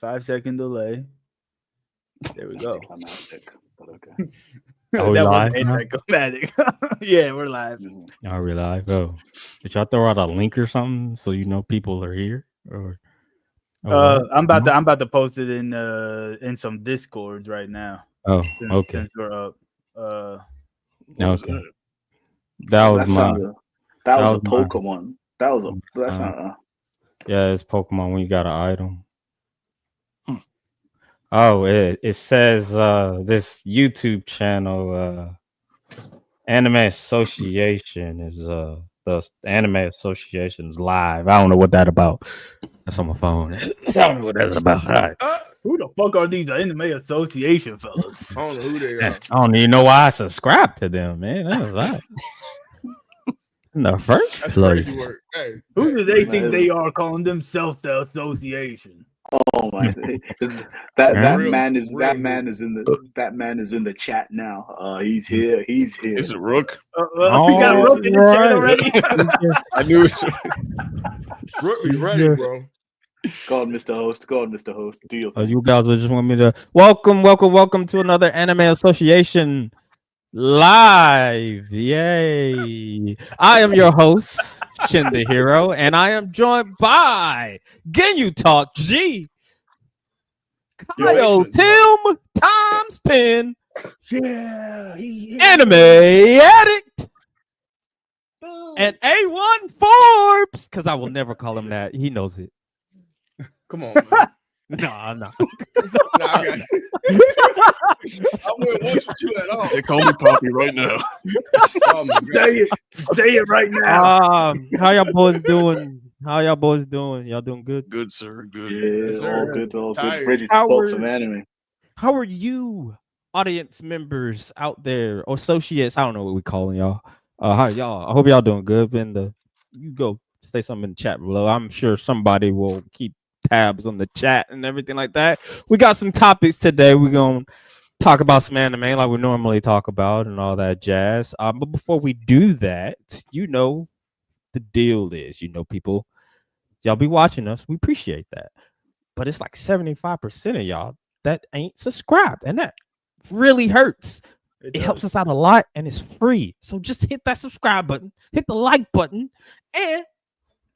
5-second delay. There we It's go. anticlimactic, but okay. Are we That was live now? anticlimactic. Yeah, we're live. Mhm. Are we live? Oh, did y'all throw out a link or something so you know people are here? Or what? I'm about No? to I'm about to post it in some discords right now. Oh, okay, Since we're up. What was okay. that? That was That my. sounded. That That was a was my. Pokemon. That was a. That's not. Yeah, it's Pokemon when you got an item. Hmm. Oh, it says this YouTube channel Anime Association is the Anime Association is live. I don't know what that about. That's on my phone. I don't know what that's about. All right. Who the fuck are these anime association fellas? I don't know who they Yeah, are. I don't even know why I subscribed to them, man. That was that. In the first That's place. crazy work. Hey, Who do they think Man. they are calling themselves the association? Oh my! that Real- man is real that man is in the chat now. He's here. He's here. Is it Rook? We got All Rook in the chat right. already. I knew it. Rook be ready, bro. Go on, Mr. Host. Go on, Mr. Host. Do your Oh, thing. you guys just want me to welcome to another Anime Association live. Yay! I am your host, Shin the Hero, and I am joined by Ginyu Talk G, Kyle Tim times 10, Yeah, he Anime Addict, and A1 Forbes, because I will never call him that. He knows it. Come on, man. Nah. Nah, I got you. I wouldn't want you to at all. They call me Poppy right now. Oh my god. say it right now. How y'all boys doing? Y'all doing good? Good, sir. Good. Yeah, Yes, sir. all good, all good. Tired. Ready to How talk are- some anime. How are you, audience members out there, or associates? I don't know what we calling y'all. How y'all? I hope y'all doing good. You go say something in the chat below. I'm sure somebody will keep tabs on the chat and everything like that. We got some topics today. We're gonna talk about some anime like we normally talk about and all that jazz. But before we do that, you know the deal is, people, y'all be watching us. We appreciate that. But it's like 75% of y'all that ain't subscribed, and that really hurts. It helps us out a lot, and it's free. So just hit that subscribe button, hit the like button, and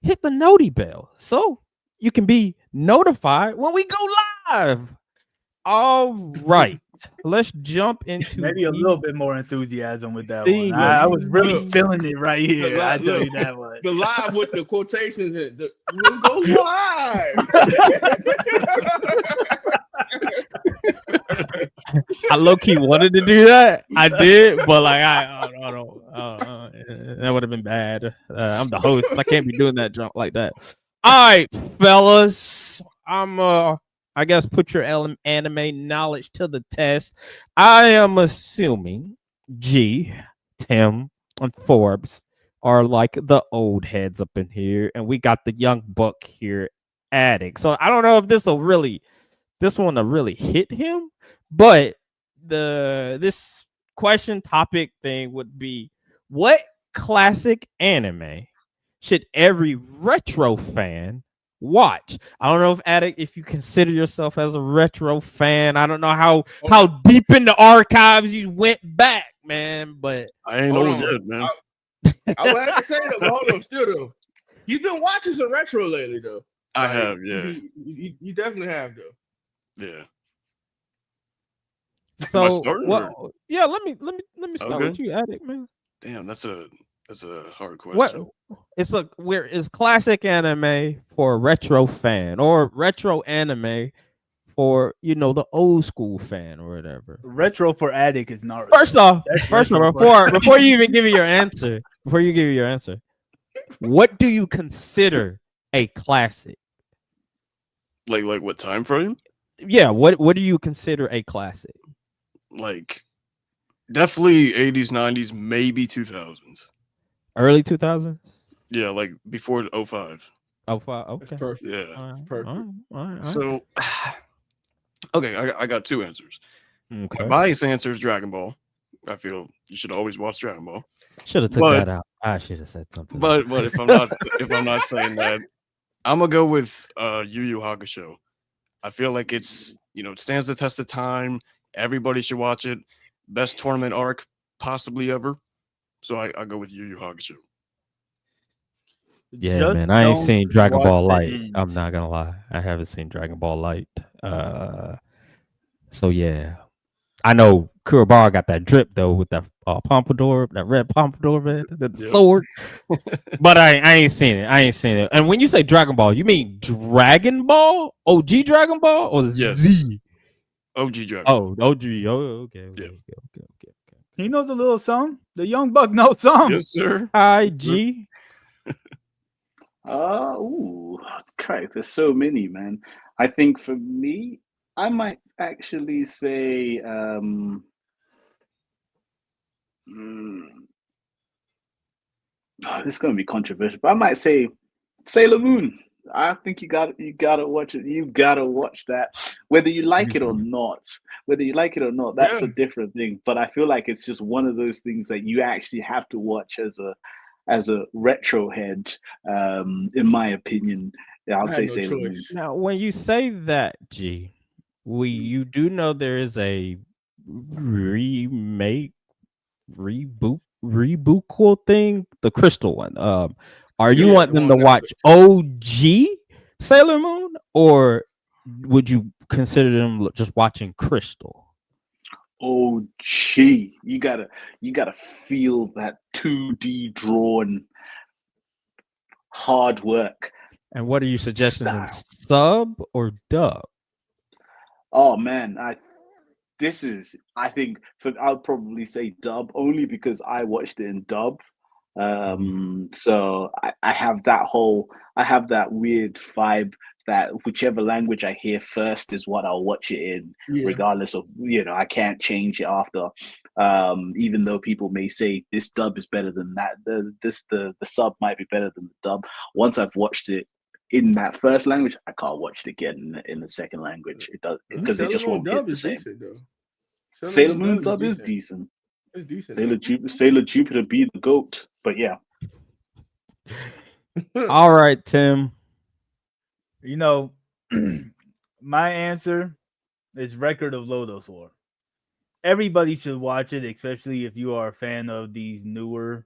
hit the noti bell so you can be notified when we go live. All right, let's jump into Maybe a little bit more enthusiasm with that See, one. I was really look. feeling it right here. Look, I tell look. you that much. The live with the quotations and we'll go live. I low key wanted to do that. I did, but like I don't. That would have been bad. I'm the host. I can't be doing that jump like that. All right, fellas. I guess put your anime knowledge to the test. I am assuming G, Tim, and Forbes are like the old heads up in here, and we got the young buck here, Addict. So I don't know if this one will really hit him, but this question topic thing would be: what classic anime should every retro fan watch? I don't know if Addict, if you consider yourself as a retro fan. I don't know how deep in the archives you went back, man. But I ain't Hold old on. yet, man. I would have to say though, but hold on, still though. You've been watching some retro lately though. I Like, have, yeah. You definitely have though. Yeah. so starting, well, yeah. Let me start Okay. with you, Addict, man. Damn, that's a hard What question. it's like where is classic anime for a retro fan, or retro anime for the old school fan or whatever? Retro for Addict is not. First off, That's retro before you even give me your answer, what do you consider a classic? Like what time frame? Yeah, what do you consider a classic? Like definitely 80s, 90s, maybe 2000s. Early 2000s? Yeah, like before 05. Oh, five. That's Okay. perfect. Yeah. All right, Perfect. all right. So okay, I got two answers. Okay. My biased answer is Dragon Ball. I feel you should always watch Dragon Ball. Should have took but- that out. I should have said something. But if I'm not saying that, I'm gonna go with Yu Yu Hakusho. I feel like it's it stands the test of time. Everybody should watch it. Best tournament arc possibly ever. So I go with Yu Yu Hakusho. Yeah, Just man. I ain't don't seen Dragon watch Ball the Light. end. I'm not gonna lie. I haven't seen Dragon Ball Light. So yeah. I know Kurabara got that drip though with that pompadour, that red pompadour, man, the Yep. sword. But I ain't seen it. I ain't seen it. And when you say Dragon Ball, you mean Dragon Ball? OG Dragon Ball or Yes. Z? OG Dragon. Oh, OG. Oh, okay. Yeah. Okay. He knows a little song. The young buck knows some. Yes, sir. IG. Correct. There's so many, man. I think for me, I might actually say this is gonna be controversial, but I might say Sailor Moon. I think you gotta watch it. You gotta watch that, whether you like it or not. Whether you like it or not, that's a different thing. But I feel like it's just one of those things that you actually have to watch as a retro head. In my opinion, I would say no Sailor Moon. choice. Now, when you say that, G, you do know there is a remake, reboot thing, the Crystal one. Are you Yeah, want the them one to on watch OG Sailor Moon, or would you consider them just watching Crystal? Oh, gee, you gotta feel that 2D drawn hard work. And what are you suggesting them, Style. sub or dub? Oh man, I think I'll probably say dub only because I watched it in dub. So I have that weird vibe that whichever language I hear first is what I'll watch it in, regardless of I can't change it after. Even though people may say this dub is better than that, the sub might be better than the dub. Once I've watched it in that first language, I can't watch it again in the second language. It does because it just won't hit the same. Decent, though. Sailor Moon dub is decent. It's decent. Sailor Jupiter be the goat, but yeah. All right, Tim. My answer is Record of Lodoss War. Everybody should watch it, especially if you are a fan of these newer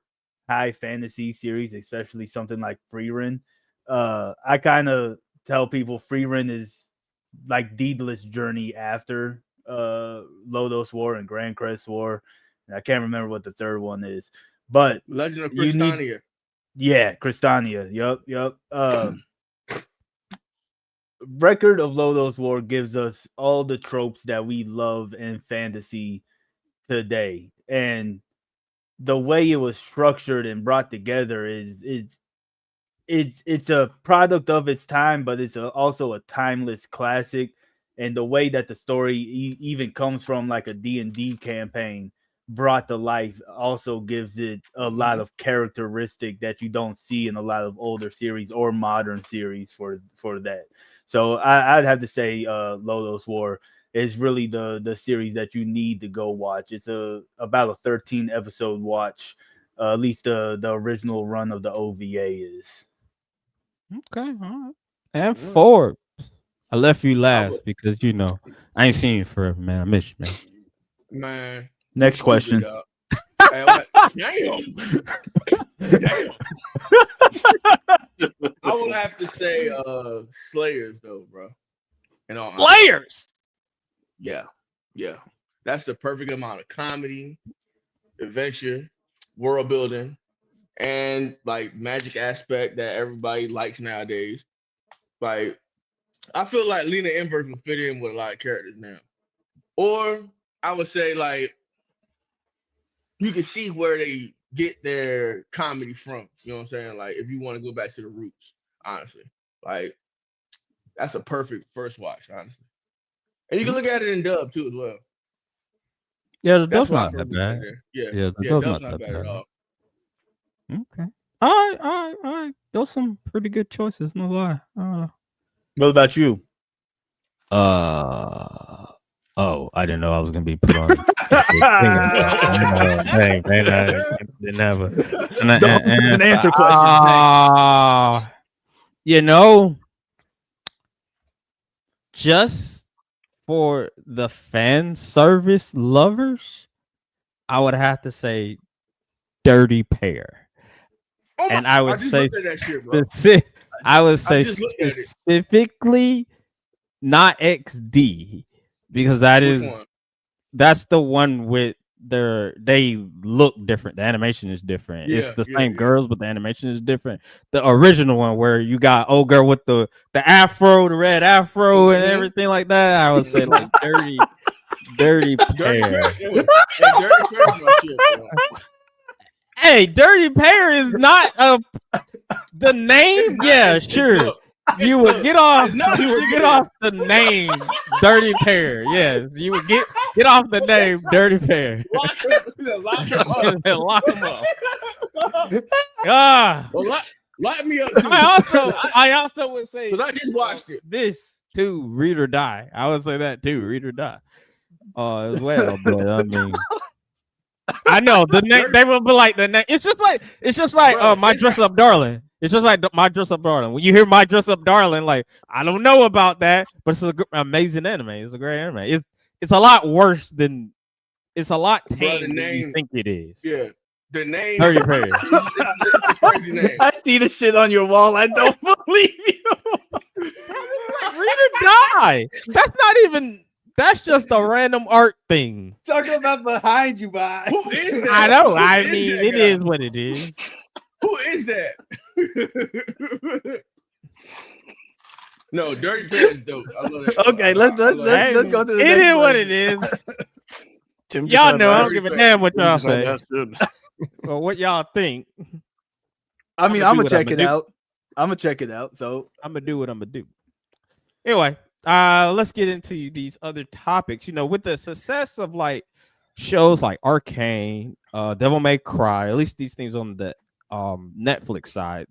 high fantasy series, especially something like Freerin. I kind of tell people Freerin is like Daedalus' journey after Lodoss War and Grand Crest War. And I can't remember what the third one is, but Legend of Crystania. Crystania. Yup. Record of Lodoss War gives us all the tropes that we love in fantasy today, and the way it was structured and brought together it's a product of its time, but it's also a timeless classic. And the way that the story even comes from like a D&D campaign brought to life also gives it a lot of characteristic that you don't see in a lot of older series or modern series for that. So I'd have to say Lodoss War is really the series that you need to go watch. It's about a 13 episode watch. At least the original run of the OVA is. Okay, all right. And Forbes. I left you last because I ain't seen you forever, man. I miss you, man. Man. Next question. Hey, what? Damn. I would have to say Slayers though, bro. Slayers. Yeah. That's the perfect amount of comedy, adventure, world building, and like magic aspect that everybody likes nowadays. Like, I feel like Lena Inverse would fit in with a lot of characters now. Or I would say like you can see where they get their comedy from. You know what I'm saying? Like if you want to go back to the roots, honestly. Like that's a perfect first watch, honestly. And you can look at it in dub too as well. Yeah, the That's dub's why I not that first bad. there. Yeah, the dub's dub's not bad at all. Okay. All right. Those some pretty good choices, no lie. What about you? Oh, I didn't know I was gonna be put on. Dang, man, I didn't have an answer question. just for the fan service lovers, I would have to say Dirty Pair. Oh my, And I would just say looked at that shit, bro. I would say just looked at it. specifically not XD, because Which one? that's the one with they look different. The animation is different. It's Yeah, the yeah, same yeah. girls, but the animation is different. The original one where you got old girl with the afro, the red afro, and Mhm. everything like that. I would say like dirty Dirty Pair. Pair. Yeah. Hey, Dirty Pair is my shit, bro. Hey, Dirty Pair is not the name. It's Yeah, it's sure. look, You would get off. it's not You would get cigarette. off the name Dirty Pair. Yes, you would get off the name Dirty Pair. Lock him up. And then lock them up. Ah, Well, lock me up too. I also would say Because I just watched it. this too. Read or die. I would say that too. Read or die. As well, but I mean, I know the name. They will be like the name. It's just like Bro, my dress up darling. It's just like my dress up darling. When you hear my dress up darling, like I don't know about that, but it's an amazing anime. It's a great anime. It's a lot worse than it's a lot tame than you think it is. Yeah. The name. Dirty Pair. It's a crazy name. I see the shit on your wall. I don't believe you. Read or die. That's not even. That's just a random art thing. Talking about behind you, by. Who is that? I know. Who I is mean, that it guy? is what it is. Who is that? No, Dirty Pair is dope. I love that. Okay, let's I love that. go to the It next is what one. it is. Tim just Y'all had know. I that- don't give a damn what Tim y'all just had say that shit. or what y'all think. I mean, I'ma I'm do gonna what check I'ma it do. out. I'm gonna check it out. So I'm gonna do what I'm gonna do. Anyway, let's get into these other topics. You know, with the success of like shows like Arcane, Devil May Cry, at least these things on the Netflix side.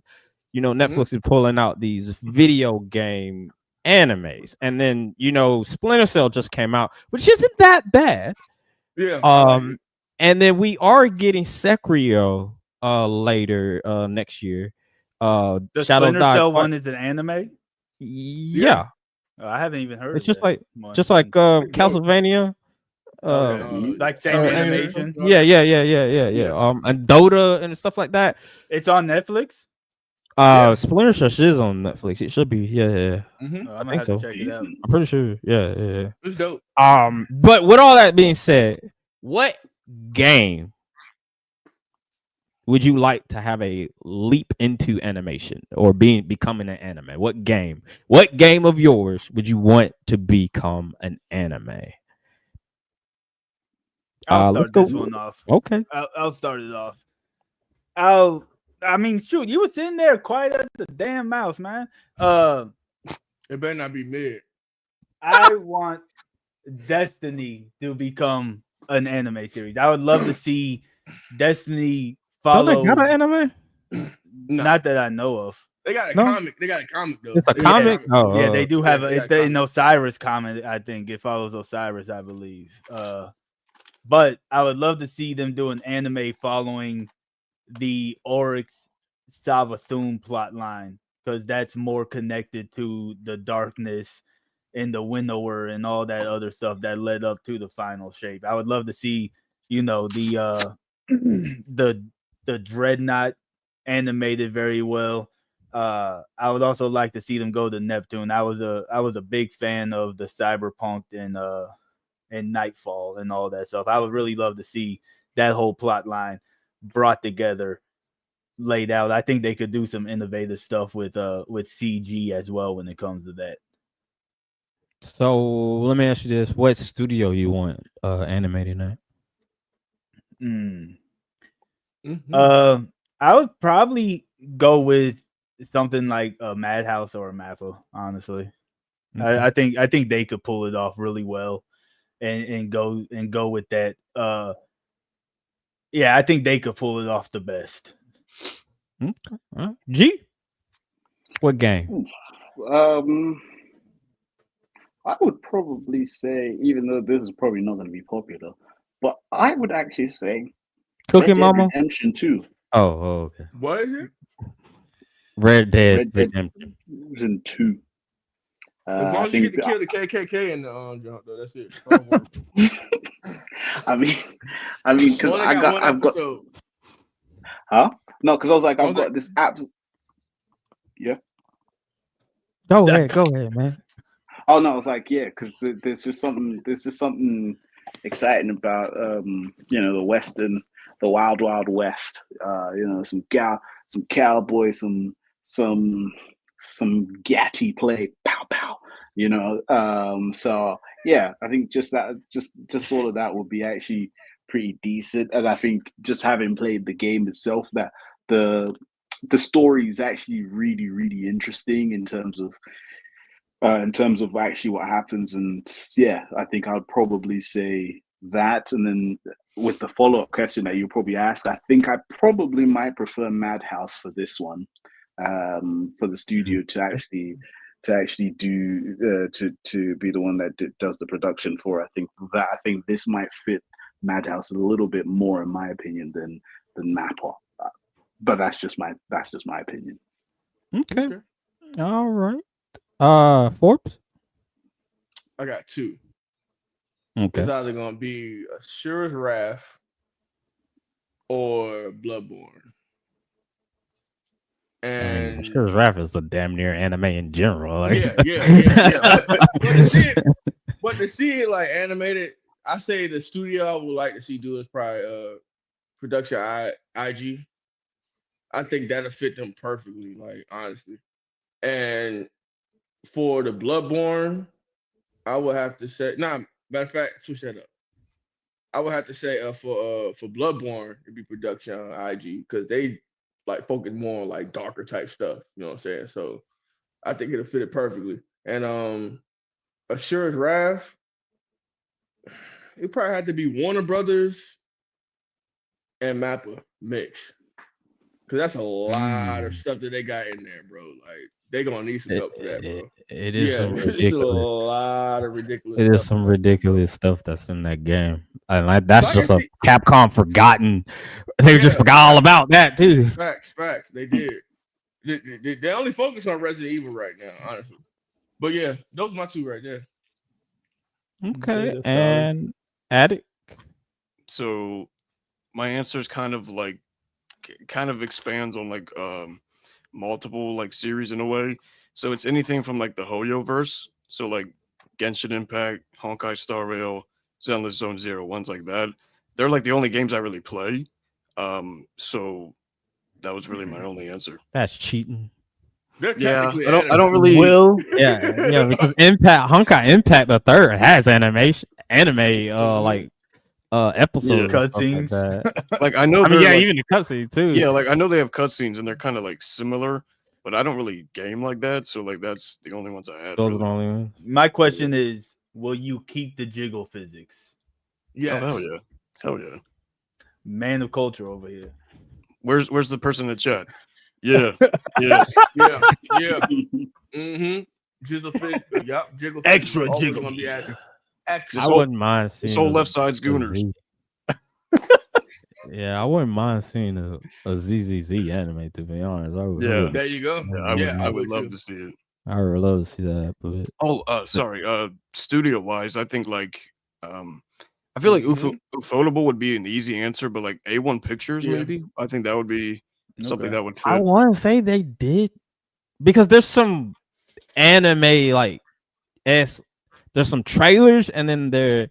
You know, Netflix is pulling out these video game animes, and then you know, Splinter Cell just came out, which isn't that bad. Yeah. I like it. And then we are getting Sekiro later next year. the Shadow Splinter Die Cell Part- one is an anime. Yeah. Oh, I haven't even heard. It's of just that like one. Castlevania. Like same and- animation. Yeah. Yeah. And Dota and stuff like that. It's on Netflix. Yeah. Splinter Cell is on Netflix. It should be. Yeah. Mhm. Oh, I'm think gonna have so. to check it out. Decent. I'm pretty sure. Yeah. It's dope. But with all that being said, what game would you like to have a leap into animation or becoming an anime? What game of yours would you want to become an anime? I'll Let's start go. this one off. Okay. I'll start it off. I mean, shoot, you was sitting there quiet as the damn mouse, man. It better not be mid. I want Destiny to become an anime series. I would love to see Destiny Don't they follow. got an anime? No. Not that I know of. They got a No? comic. They got a comic though. It's a They got comic? Oh, Yeah, they do have yeah, a yeah, an Osiris comment. I think it follows Osiris, I believe. But I would love to see them do an anime following the Oryx Savathun plot line, because that's more connected to the darkness and the winnower and all that other stuff that led up to the final shape. I would love to see, you know, the the dreadnought animated very well. I would also like to see them go to Neptune. I was a big fan of the Cyberpunk and Nightfall and all that stuff. I would really love to see that whole plot line brought together, laid out. I think they could do some innovative stuff with CG as well when it comes to that. So let me ask you this: what studio you want animating at? Mm. Mhm. I would probably go with something like a Madhouse or a Mappa, honestly. Okay. I think they could pull it off really well and go with that. Yeah, I think they could pull it off the best. Okay. All right. G, what game? I would probably say, even though this is probably not going to be popular, but I would actually say Cookie Red Dead Mama? Redemption 2. Oh, okay. What is it? Red Dead Red Dead Redemption. Redemption 2. As long I as you get think to kill the KKK in the jump, though, that's it. All work. I mean, because Only got one I've got, episode. huh? No, because I was like, I've Only- got this app. Yeah. Go ahead, man. Oh no, I was like, yeah, because there's just something exciting about the Western, the wild West. Some cowboy, some gatty play, pow pow. So yeah, I think just all of that would be actually pretty decent, and I think just having played the game itself, that the story is actually really really interesting in terms of actually what happens. And yeah, I think I'd probably say that. And then with the follow-up question that you probably asked, I think I probably might prefer Madhouse for this one, for the studio to actually do to be the one that does the production for. I think this might fit Madhouse a little bit more, in my opinion, than Mappa. But that's just my opinion. Okay. All right. Forbes. I got two. Okay. It's either gonna be Asura's Wrath or Bloodborne. And Asura's Wrath is a damn near anime in general. Like. yeah. But to see it like animated, I say the studio I would like to see do is probably production IG. I think that'll fit them perfectly, like honestly. And for the Bloodborne, I would have to say, matter of fact, switch that up. I would have to say for Bloodborne, it'd be production on IG because they like focus more on like darker type stuff. You know what I'm saying? So I think it'll fit it perfectly. And Assure's Wrath, it probably had to be Warner Brothers and Mappa mix. Cause that's a lot of stuff that they got in there, bro. Like they gonna need some help for that, bro. It is some it's ridiculous. a lot of ridiculous. It is some ridiculous stuff that's in that game, and that's So just a Capcom forgotten. They just forgot all about that too. Facts. They did. They only focus on Resident Evil right now, honestly. But yeah, those are my two right there. Okay, and Addict. So my answer is kind of expands on like multiple like series in a way. So it's anything from like the Hoyo verse, so like Genshin Impact, Honkai Star Rail, Zenless Zone Zero, ones like that. They're like the only games I really play. So that was really my only answer. That's cheating. Yeah, I don't really. Yeah, because Honkai Impact the Third has anime episodes, cutscenes. Like I know, even the cutscene too. Yeah, like I know they have cutscenes and they're kind of like similar, but I don't really game like that, so like that's the only ones I had. Those are the only ones. My question is, will you keep the jiggle physics? Yes. Oh, hell yeah. Man of culture over here. Where's the person in chat? Yeah. Mm-hmm. Jiggle fit. Yep. Jiggle. Extra jiggle. Gonna be I wouldn't mind seeing. This whole left side's Gooners. Yeah, I wouldn't mind seeing a ZZZ anime, to be honest. There you go. I would love to see it. I would love to see that. But sorry. Studio wise, I think like I feel like Ufotable would be an easy answer, but like A1 Pictures maybe. I think that would be something that would fit. I want to say they did because there's some anime like there's some trailers and then there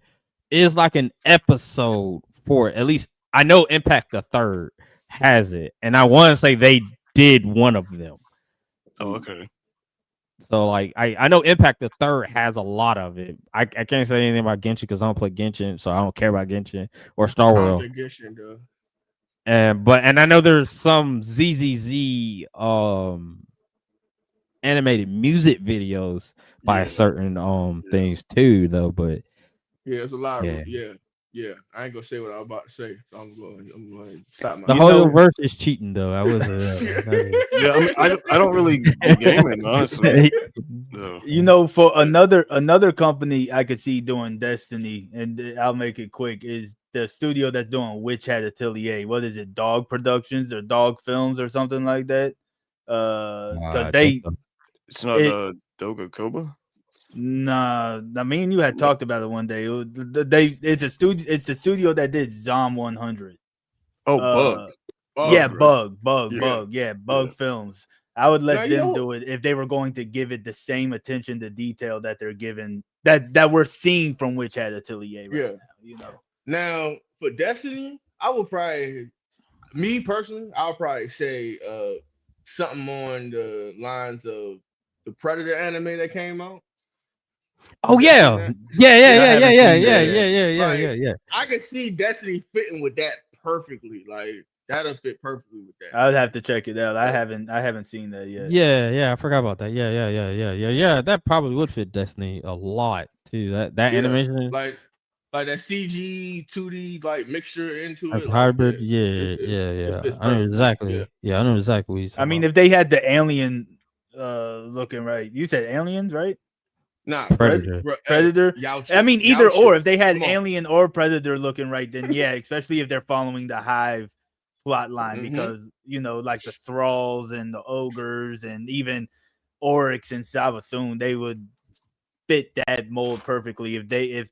is like an episode for it. At least I know Impact the Third has it, and I want to say they did one of them. Oh, okay. So like I know Impact the Third has a lot of it. I can't say anything about Genshin because I don't play Genshin, so I don't care about Genshin or Star Wars. And I know there's some ZZZ animated music videos by certain things too though, but it's a lot of yeah. I ain't gonna say what I was about to say. So I'm going to stop my. The whole verse is cheating though. I was I don't really game it honestly. No. For another company I could see doing Destiny, and I'll make it quick, is the studio that's doing Witch Hat Atelier. What is it? Dog Productions or Dog Films or something like that? Because it's not Doga Koba. Nah, I mean you had talked about it one day. It's the studio that did Zom 100. Oh, Bug. Yeah, Bug, right? Bug. Yeah, Bug Yeah. Films. I would Now let you them know, do it if they were going to give it the same attention to detail that they're giving that we're seeing from Witch Hat Atelier right yeah. now. You know. Now for Destiny, I would probably, me personally, I'll probably say something on the lines of the Predator anime that came out. Oh You guys seen yeah, that? yeah, yeah, I yeah, yeah, haven't yeah, seen that yeah, Yeah, yeah, yet. yeah, yeah, yeah, like yeah. I can see Destiny fitting with that perfectly. Like that'll fit perfectly with that. I would have to check it out. Like, I haven't seen that yet. Yeah, yeah, I forgot about that. Yeah, yeah, yeah, yeah, yeah, yeah. That probably would fit Destiny a lot too. That yeah, animation, like that CG 2D like mixture into like it. Like yeah, hybrid. Yeah, yeah, it yeah. fits I know perfectly. Yeah. exactly. Yeah, I know exactly what you're I talking mean, about. if they had the alien looking right, you said aliens, right? Nah, Predator. hey, Predator. I Youches, mean, either or. If Youches. they had Come on. alien or predator looking right, then yeah, especially if they're following the hive plot line, Mm-hmm. because like the thralls and the ogres and even Oryx and Savathun, they would fit that mold perfectly. If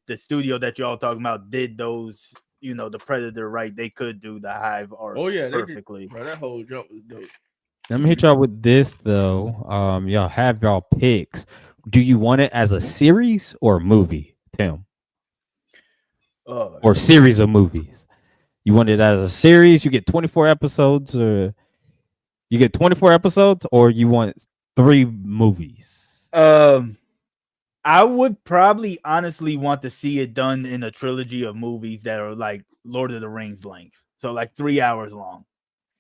the studio that y'all talking about did those, the predator right, they could do the hive art Oh yeah, they did. perfectly. Bro, that whole jump was dope. Let me hit y'all with this though. Y'all have y'all picks. Do you want it as a series or a movie, Tim, Oh or shit. series of movies? You want it as a series? You get 24 episodes, or you get 24 episodes, or you want 3 movies? I would probably honestly want to see it done in a trilogy of movies that are like Lord of the Rings length. So like 3 hours long.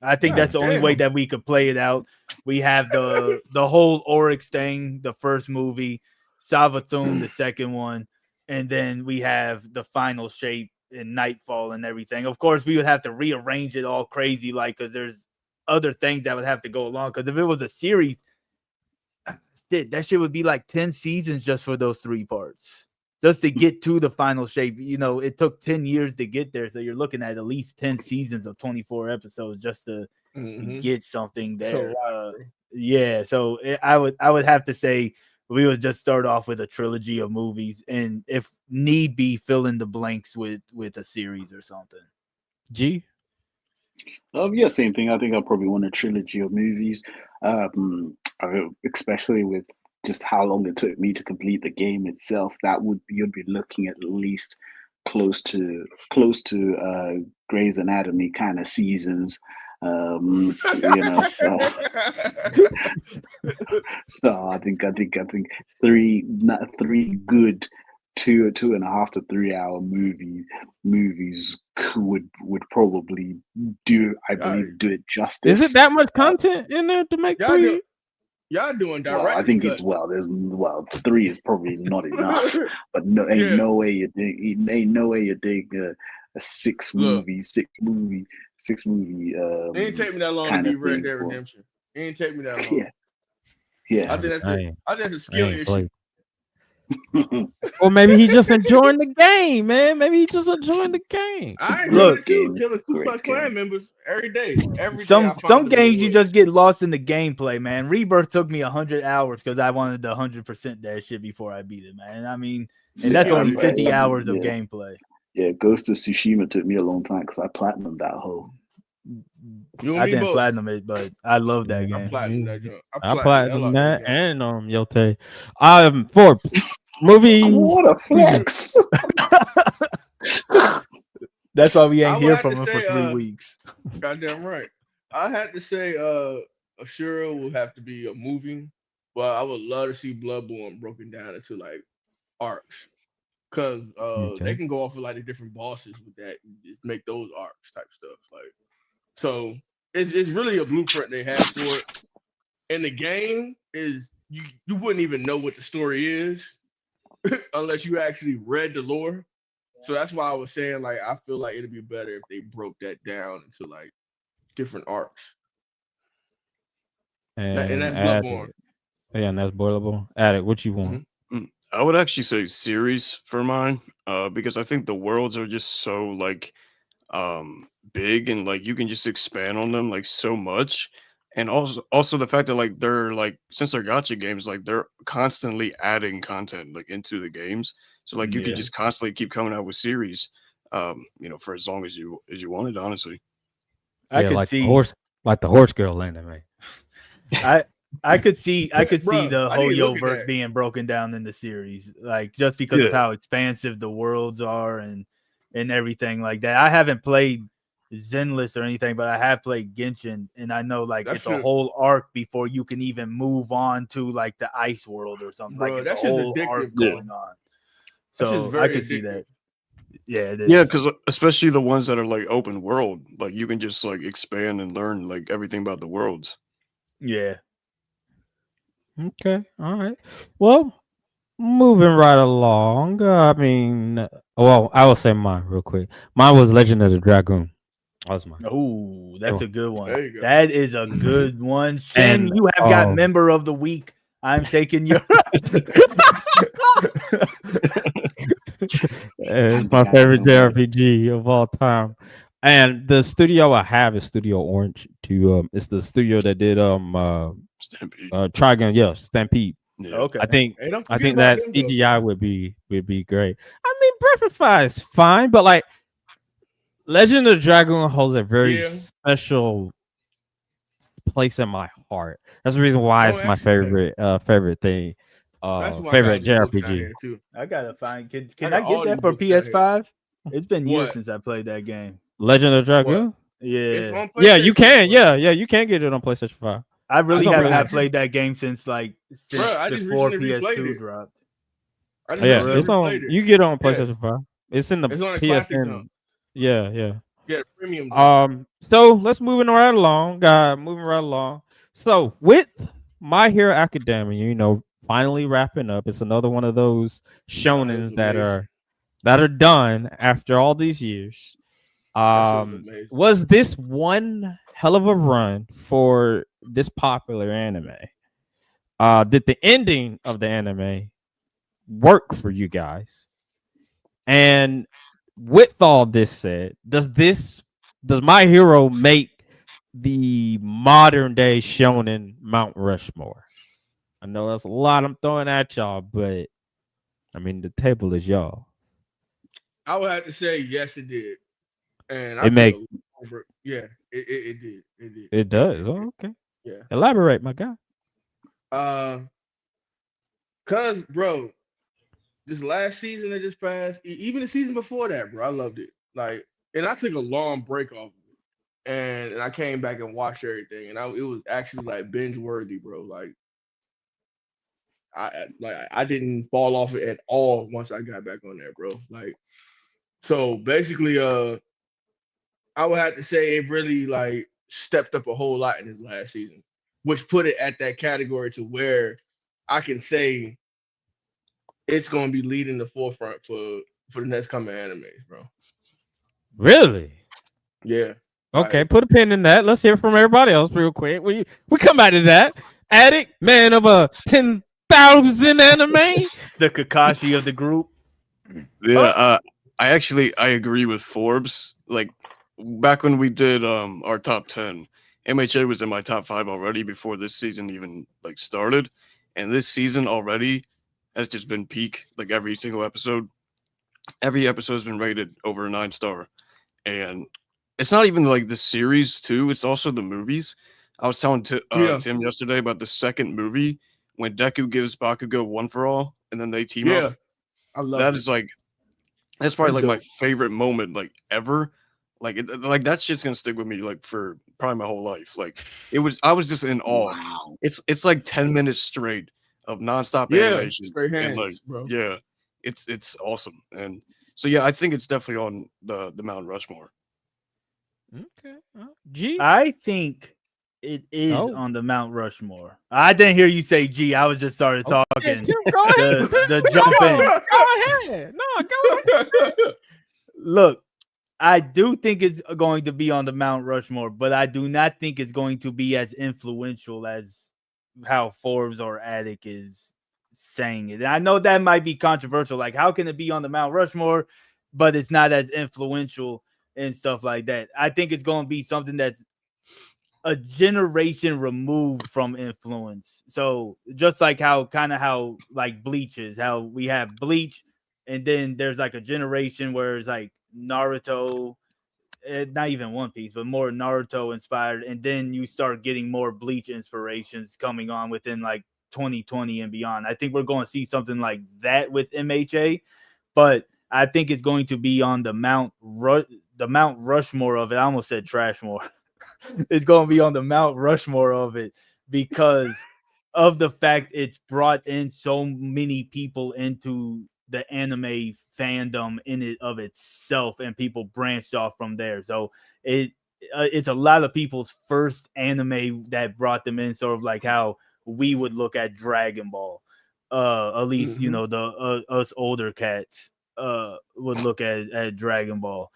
I think that's God the only way damn. that we could play it out. We have the whole Oryx thing, the first movie, Savathun, the second one, and then we have the final shape in Nightfall and everything. Of course, we would have to rearrange it all crazy, like because there's other things that would have to go along. Because if it was a series, shit, that shit would be like 10 seasons just for those 3 parts. Just to get to the final shape. It took 10 years to get there. So you're looking at least 10 seasons of 24 episodes just to Mm-hmm. get something That's a there. lot, bro. Yeah. So I would have to say we would just start off with a trilogy of movies, and if need be, fill in the blanks with a series or something. G. Yeah, same thing. I think I probably want a trilogy of movies, especially with just how long it took me to complete the game itself. You'd be looking at least close to Grey's Anatomy kind of seasons. So so I think three good 2.5 to 3 hour movies would probably y'all, do it Is it justice. that much Uh, content in there to make y'all do 3? y'all doing well, I director's think it's cuts. three is probably not enough, but no, ain't Yeah. no way you dig a Look, six movie it ain't take me that long to kind be of Red thing Dead for Redemption. It ain't take me that long. yeah yeah. I think that's a I skill ain't issue. played. Or maybe he just enjoying the game, man. Maybe he just enjoying the game. It's a I enjoyed great Look, it too, game, killing Ku great Klux Klan game. members every day. Every day I some found a new games you way. just get lost in the gameplay, man. Rebirth took me 100 hours because I wanted the 100% that shit before I beat it, man. I mean, and Yeah, that's Yeah, only yeah. 50 hours of yeah. gameplay. Yeah, Ghost of Tsushima took me a long time because I platinumed that whole. You and I me didn't both. platinum it, but I love that I Yeah, game. platinum that junk. I I platinum the hell platinum out that that junk. and Yote. Forbes movie. What a flex! That's why we I ain't would hear have to from him for say, 3 weeks. goddamn right. I had to say, Ashura will have to be a movie, but I would love to see Bloodborne broken down into like arcs, cause they Okay. can go off of like the different bosses with that, and just make those arcs type stuff. Like, so it's really a blueprint they have for it. And the game is you wouldn't even know what the story is unless you actually read the lore. So that's why I was saying like I feel like it'd be better if they broke that down into like different arcs. And And that's add Bloodborne. it. Yeah, and that's boilable. Add it. What you want? Mhm. I would actually say series for mine, because I think the worlds are just so like big and like you can just expand on them like so much. And also the fact that like they're like since they're gacha games, like they're constantly adding content like into the games. So like you could just constantly keep coming out with series, for as long as you wanted, honestly. I could like see the horse girl anime. I could see Bro, the I need to look Hoyo at verse that. being broken down in the series, like just because of how expansive the worlds are and everything like that. I haven't played Zenless or anything, but I have played Genshin, and I know like it's a whole arc before you can even move on to like the ice world or something. Like Bro, it's a that shit's whole arc addictive. going on. So I could see that. Yeah, it is. Yeah, because especially the ones that are like open world, like you can just like expand and learn like everything about the worlds. Yeah. Okay, all right. Well, moving right along. I mean, well, I will say mine real quick. Mine was Legend of the Dragoon. That was mine. Oh, that's a good one. There you go. That is a good one. Shin, And, you have got member of the week. I'm taking your. It's my favorite JRPG of all time. And the studio I have is Studio Orange. It's the studio that did Stampede. Trigun, Stampede. Yeah. Okay. I think Hey, don't I forget think about that them, though, CGI would be great. I mean, Breath of Fire is fine, but like Legend of Dragoon holds a very special place in my heart. That's the reason why it's my favorite favorite thing. Favorite JRPG. Too. I gotta find. Can I I got all get that these for books out here. PS5? It's been years What? since I played that game. Legend of Dragoon? It's Yeah. on Yeah, you PlayStation, can. bro. Yeah, you can get it on PlayStation 5. I really It's on have not PlayStation. played that game since like I just before recently replayed PS2 it. dropped. I just Yeah, recently it's on. replayed it. You get it on PlayStation 5. It's in the It's on a classic PSN. zone. Yeah. Yeah, premium zone. So let's moving right along. Moving right along. So with My Hero Academia, finally wrapping up. It's another one of those shonens that are done after all these years. Was this one hell of a run for this popular anime? Did the ending of the anime work for you guys? And with all this said, does My Hero make the modern day shonen Mount Rushmore? I know that's a lot I'm throwing at y'all, but I mean the table is y'all. I would have to say yes, it did. And It did. It did. It did. It does. Oh, okay. Yeah. Elaborate, my guy. Cause bro, this last season that just passed, even the season before that, bro, I loved it. Like, and I took a long break off of it, and I came back and watched everything, and it was actually like binge worthy, bro. Like, I didn't fall off it at all once I got back on there, bro. Like, so basically, I would have to say it really like stepped up a whole lot in this last season, which put it at that category to where I can say it's gonna be leading the forefront for the next coming animes, bro. Really? Yeah. Okay, put a pin in that. Let's hear from everybody else real quick. We come back to that. Addict, man of a 10,000 anime. The Kakashi of the group. Yeah, I agree with Forbes. Like back when we did our top 10, MHA was in my top 5 already before this season even like started, and this season already has just been peak. Like every single episode, every episode has been rated over a 9-star, and it's not even like the series too. It's also the movies. I was telling Tim yesterday about the second movie when Deku gives Bakugo one for all, and then they team up. I love that. It. Is like that's probably like my favorite moment like ever. Like like that shit's gonna stick with me like for probably my whole life. Like I was just in awe. Wow. It's like 10 minutes straight of nonstop animation. Straight hands, and like, bro. Yeah, it's awesome. And so yeah, I think it's definitely on the Mount Rushmore. Okay. G? I think it is on the Mount Rushmore. I didn't hear you say G. I was just started talking. Tim, go ahead. The jump in. Go ahead. No, go ahead. Look, I do think it's going to be on the Mount Rushmore, but I do not think it's going to be as influential as how Forbes or Attic is saying it. And I know that might be controversial. Like, how can it be on the Mount Rushmore, but it's not as influential and stuff like that? I think it's going to be something that's a generation removed from influence. So just like how like Bleach is, how we have Bleach, and then there's like a generation where it's like Naruto, not even One Piece, but more Naruto inspired, and then you start getting more Bleach inspirations coming on within like 2020 and beyond. I think we're going to see something like that with MHA, but I think it's going to be on the Mount Rushmore of it. I almost said Trashmore. It's going to be on the Mount Rushmore of it because of the fact it's brought in so many people into the anime fandom in it of itself, and people branched off from there. So it's a lot of people's first anime that brought them in, sort of like how we would look at Dragon Ball. At least you know the us older cats would look at Dragon Ball.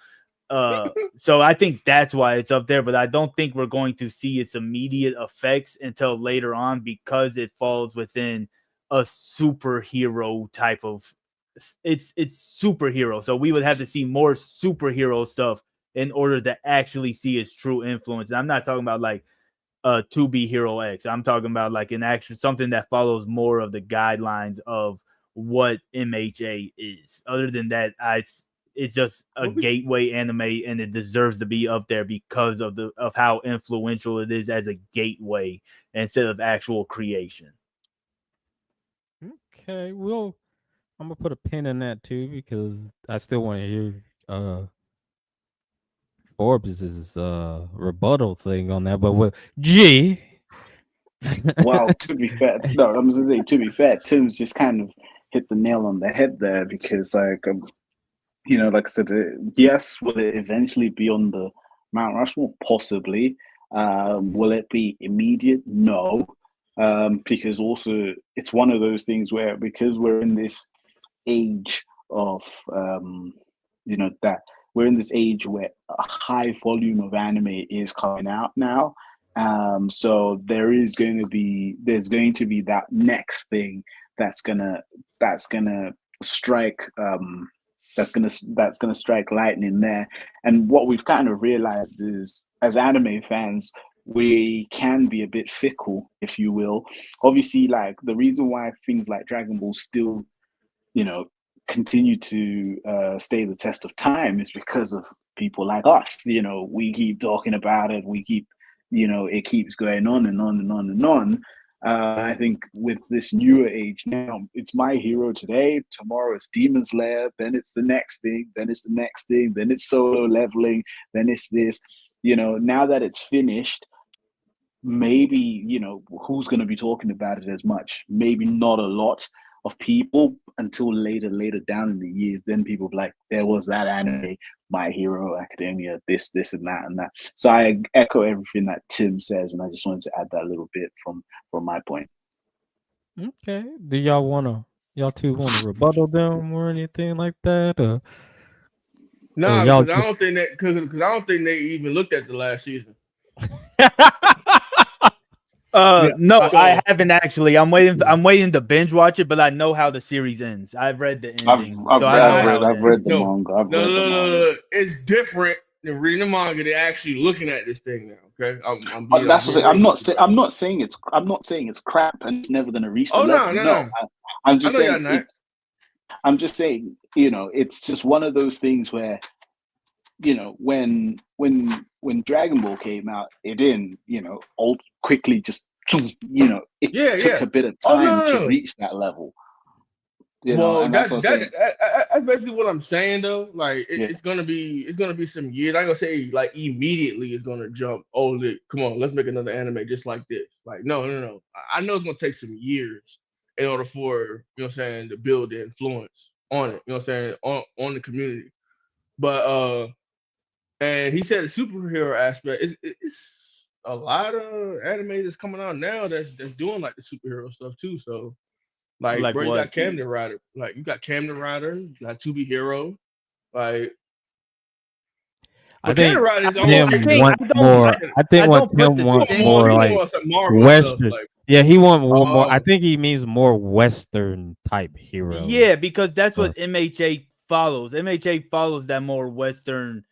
So I think that's why it's up there, but I don't think we're going to see its immediate effects until later on because it falls within a superhero type of it's superhero. So we would have to see more superhero stuff in order to actually see its true influence. And I'm not talking about like 2B Hero X. I'm talking about like an action something that follows more of the guidelines of what MHA is. Other than that, it's just a gateway anime, and it deserves to be up there because of how influential it is as a gateway instead of actual creation. Okay, I'm gonna put a pin in that too because I still want to hear Forbes's rebuttal thing on that. But what G? Well, to be fair, no, I'm gonna say to be fair, Tim's just kind of hit the nail on the head there because like like I said, yes, will it eventually be on the Mount Rushmore? Possibly. Will it be immediate? No. Because also it's one of those things where because we're in this age of that we're in this age where a high volume of anime is coming out now. So there's going to be that next thing that's gonna strike that's gonna strike lightning there. And what we've kind of realized is, as anime fans, we can be a bit fickle, if you will. Obviously, like the reason why things like Dragon Ball still, continue to stay the test of time is because of people like us. We keep talking about it. We keep, it keeps going on and on and on and on. I think with this newer age now, it's My Hero today, tomorrow it's Demon Slayer, then it's the next thing, then it's the next thing, then it's Solo Leveling, then it's this. Now that it's finished, maybe, who's going to be talking about it as much? Maybe not a lot of people until later down in the years. Then people be like, there was that anime, My Hero Academia, this and that and that. So I echo everything that Tim says, and I just wanted to add that little bit from my point. Okay. Do y'all two wanna rebuttal them or anything like that? No, because I don't think that because I don't think they even looked at the last season. No, I haven't actually. I'm waiting to binge watch it, but I know how the series ends. I've read the ending. I've read the manga. No. It's different than reading the manga. They're actually looking at this thing now. Okay, I'm not saying it's crap and it's never going to reach the level. No. I'm just saying I'm just saying, it's just one of those things where, when Dragon Ball came out, it didn't, all quickly just, it took a bit of time to reach that level. That's basically what I'm saying though. Like it's gonna be some years. I'm gonna say like immediately it's gonna jump. Oh, come on, let's make another anime just like this. Like no. I know it's gonna take some years in order for to build the influence on it. On the community. But and he said the superhero aspect. It's a lot of anime that's coming out now that's doing like the superhero stuff too. So like bro, you got Camden Rider. Like you got Camden Rider, you got 2B Hero. Like I think Camden Rider is Tim wants more. I think what Tim wants more like Western. Like, yeah, he wants more. I think he means more Western type hero. Yeah, because that's what MHA follows. MHA follows that more Western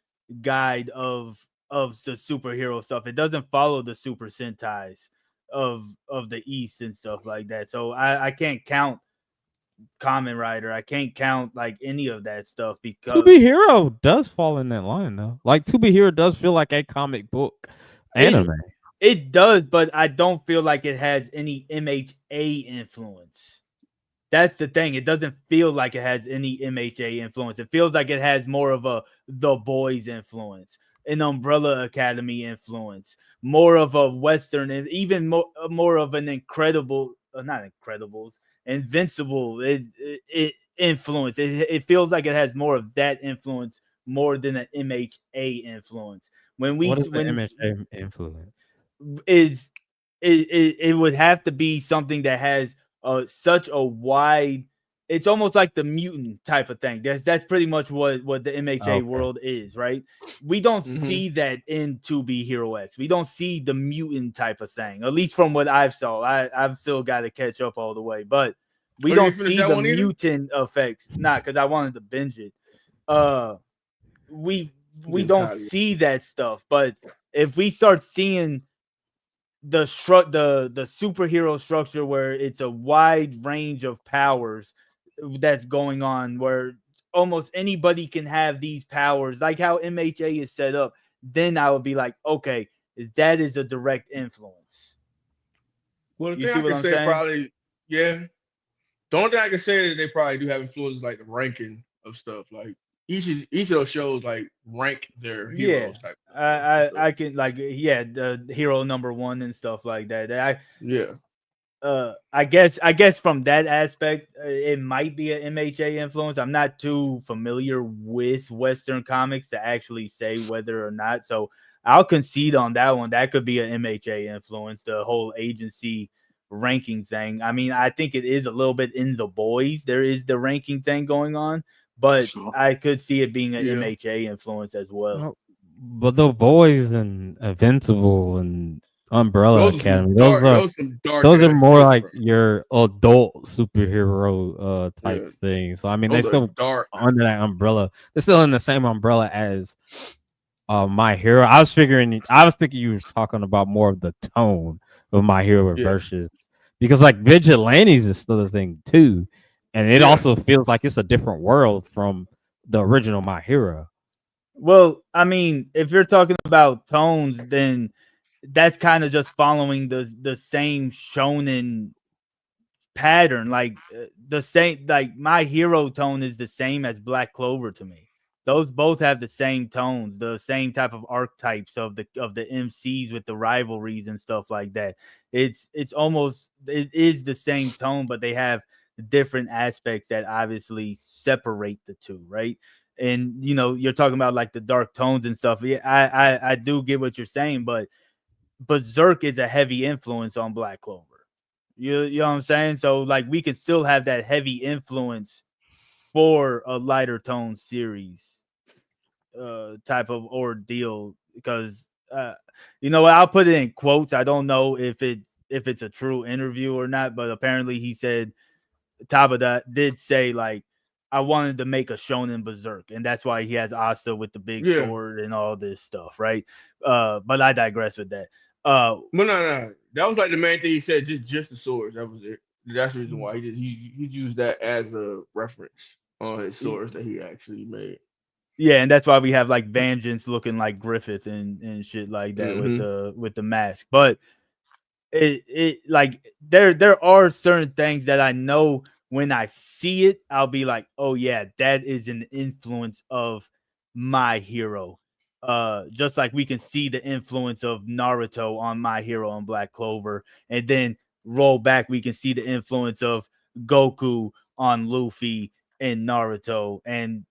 guide of of the superhero stuff. It doesn't follow the Super Sentais of the East and stuff like that. So I can't count Kamen Rider. I can't count like any of that stuff To because Be Hero does fall in that line though. Like To Be Hero does feel like a comic book anime. it does, but I don't feel like it has any MHA influence. That's the thing. It doesn't feel like it has any MHA influence. It feels like it has more of a The Boys influence, an Umbrella Academy influence, more of a Western, and even more of an Incredible, not Incredibles, Invincible influence. It feels like it has more of that influence more than an MHA influence. What is the MHA influence? Is it would have to be something that has such a wide. It's almost like the mutant type of thing. That's pretty much what the MHA world is, right? We don't see that in 2B Hero X. We don't see the mutant type of thing, at least from what I've saw. I've still got to catch up all the way, but we don't see the mutant effects. Not because I wanted to binge it. We don't see that stuff, but if we start seeing the superhero structure where it's a wide range of powers that's going on, where almost anybody can have these powers, like how MHA is set up, then I would be like, okay, that is a direct influence. Well, the thing I can say probably, yeah. The only thing I can say is they probably do have influences like the ranking of stuff. Like each of those shows like rank their heroes type. I can the hero number 1 and stuff like that. I guess from that aspect, it might be an MHA influence. I'm not too familiar with Western comics to actually say whether or not. So I'll concede on that one. That could be an MHA influence, the whole agency ranking thing. I mean, I think it is a little bit in The Boys. There is the ranking thing going on, but I could see it being an MHA influence as well. But The Boys and Invincible and Umbrella Academy, those are more like your adult superhero type things. So I mean, they're still under that umbrella. They're still in the same umbrella as My Hero. I was thinking you was talking about more of the tone of My Hero versus, because like Vigilantes is still a thing too, and it also feels like it's a different world from the original My Hero. Well, I mean, if you're talking about tones, then that's kind of just following the same shonen pattern. Like the same, like My Hero tone is the same as Black Clover to me. Those both have the same tones, the same type of archetypes of the MCs with the rivalries and stuff like that. It is the same tone, but they have different aspects that obviously separate the two, right? And you're talking about like the dark tones and stuff. Yeah, I do get what you're saying, but Berserk is a heavy influence on Black Clover. You know what I'm saying? So like we can still have that heavy influence for a lighter tone series type of ordeal, because I'll put it in quotes. I don't know if it's a true interview or not, but apparently he said Tabata did say like, I wanted to make a shonen Berserk, and that's why he has Asta with the big sword and all this stuff, right? But I digress with that. No. That was like the main thing he said. Just the swords. That was it. That's the reason why he used that as a reference on his swords that he actually made. Yeah, and that's why we have like Vengeance looking like Griffith and shit like that with the mask. But it like there are certain things that I know when I see it, I'll be like, oh yeah, that is an influence of My Hero. Just like we can see the influence of Naruto on My Hero and Black Clover, and then roll back, we can see the influence of Goku on Luffy and Naruto, and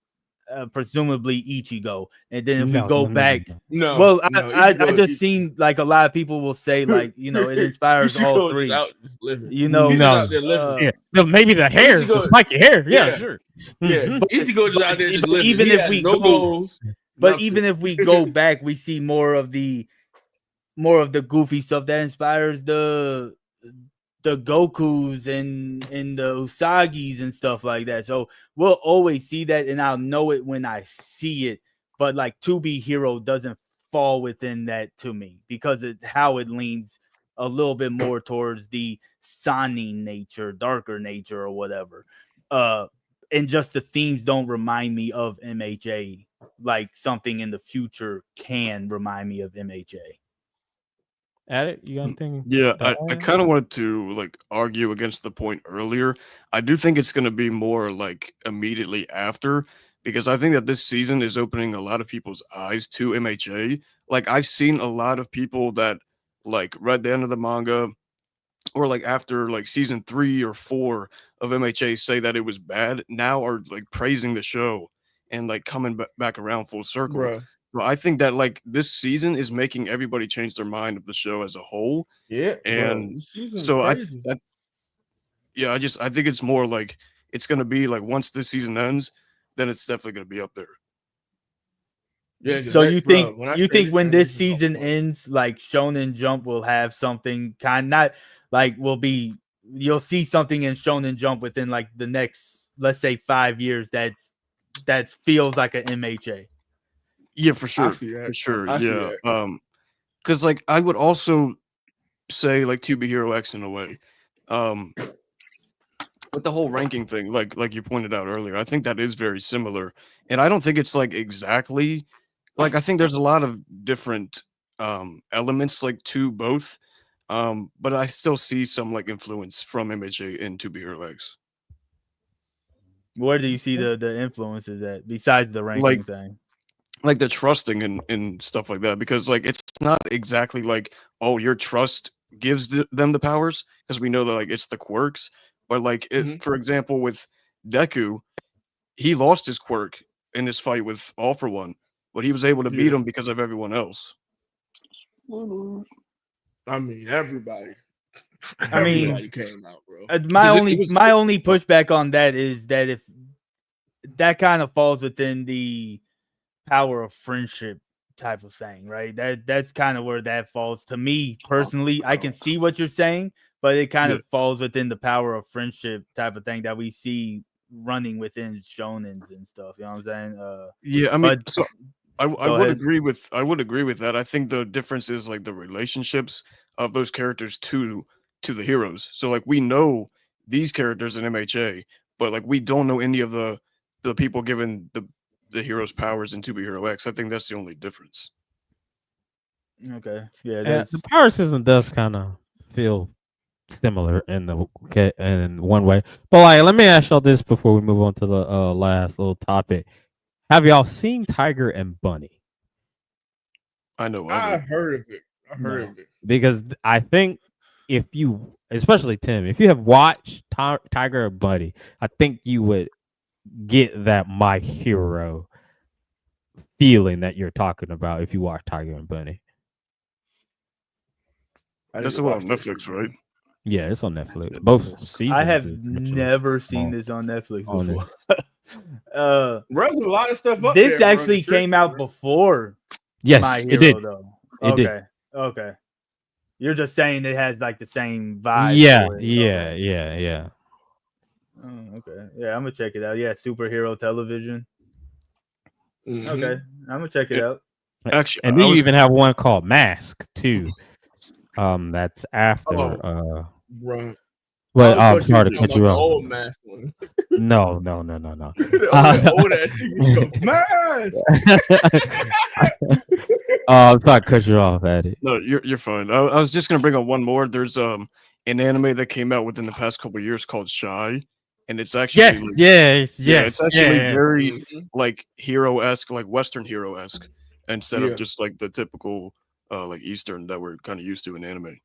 presumably Ichigo. And then if we go back, I just seen like a lot of people will say like, it inspires all three. He's out there living. Maybe the hair, the spiky hair. Yeah, sure. Yeah, Ichigo just out there just living. Even if we go, even if we go back, we see more of the goofy stuff that inspires the Gokus and the Usagis and stuff like that. So we'll always see that, and I'll know it when I see it. But like 2B Hero doesn't fall within that to me because it's how it leans a little bit more towards the Sani nature, darker nature, or whatever. And just the themes don't remind me of MHA like something in the future can remind me of MHA. At you got anything? Yeah, I kind of wanted to like argue against the point earlier. I do think it's going to be more like immediately after because I think that this season is opening a lot of people's eyes to MHA. Like I've seen a lot of people that like read the end of the manga or like after like season 3 or 4 of MHA say that it was bad now are like praising the show and like coming back around full circle. Bruh. Well, I think that like this season is making everybody change their mind of the show as a whole. Yeah, And this season's so crazy. I think it's more like it's gonna be like once this season ends, then it's definitely gonna be up there. Yeah, So you think when this is season up, ends, like Shonen Jump will have something not like you'll see something in Shonen Jump within like the next, let's say 5 years that feels like an MHA. Yeah, for sure. see that. For sure. I see Yeah. that. Because like I would also say like To Be Hero X in a way. With the whole ranking thing, like you pointed out earlier, I think that is very similar. And I don't think it's like exactly like I think there's a lot of different elements like to both. But I still see some like influence from MHA in To Be Hero X. Where do you see the influences at besides the ranking Like thing? Like the trusting and stuff like that because like it's not exactly like oh your trust gives them the powers because we know that like it's the quirks but like for example with Deku he lost his quirk in his fight with All For One but he was able to beat him because of everyone else. I mean everybody came out, bro. My only pushback on that is that if that kind of falls within the power of friendship type of thing, right? That's kind of where that falls to me personally. I can see what you're saying, but it kind of falls within the power of friendship type of thing that we see running within shonens and stuff. You know what I'm saying? Yeah, I mean, but, so I would agree with that. I think the difference is like the relationships of those characters to the heroes. So like we know these characters in MHA, but like we don't know any of the people given the hero's powers in To Be Hero X. I think that's the only difference. Okay, yeah, the power system does kind of feel similar in one way. But like, let me ask y'all this before we move on to the last little topic. Have y'all seen Tiger and Bunny? I know. I heard of it. Of it because I think if you, especially Tim, if you have watched Tiger and Bunny, I think you would get that My Hero feeling that you're talking about if you watch Tiger and Bunny. That's the one on Netflix, right? Yeah, it's on Netflix. Both seasons. I have never seen this on Netflix before. There's a lot of stuff up this there, actually came out before My Hero, it did. Though. It did. Okay. You're just saying it has like the same vibe. Yeah. Oh, okay. Yeah, I'm gonna check it out. Yeah, superhero television. Okay, I'm gonna check it out. Actually, and then you even have one called Mask too. That's after. Bro. But I'm sorry to cut you off. Old Mask one. No. Old ass TV show. Mask. I'm sorry to cut you off, Eddie. No, you're fine. I was just gonna bring up one more. There's an anime that came out within the past couple of years called Shy, and it's actually it's actually very like hero-esque, like Western hero-esque, instead of just like the typical like Eastern that we're kind of used to in anime.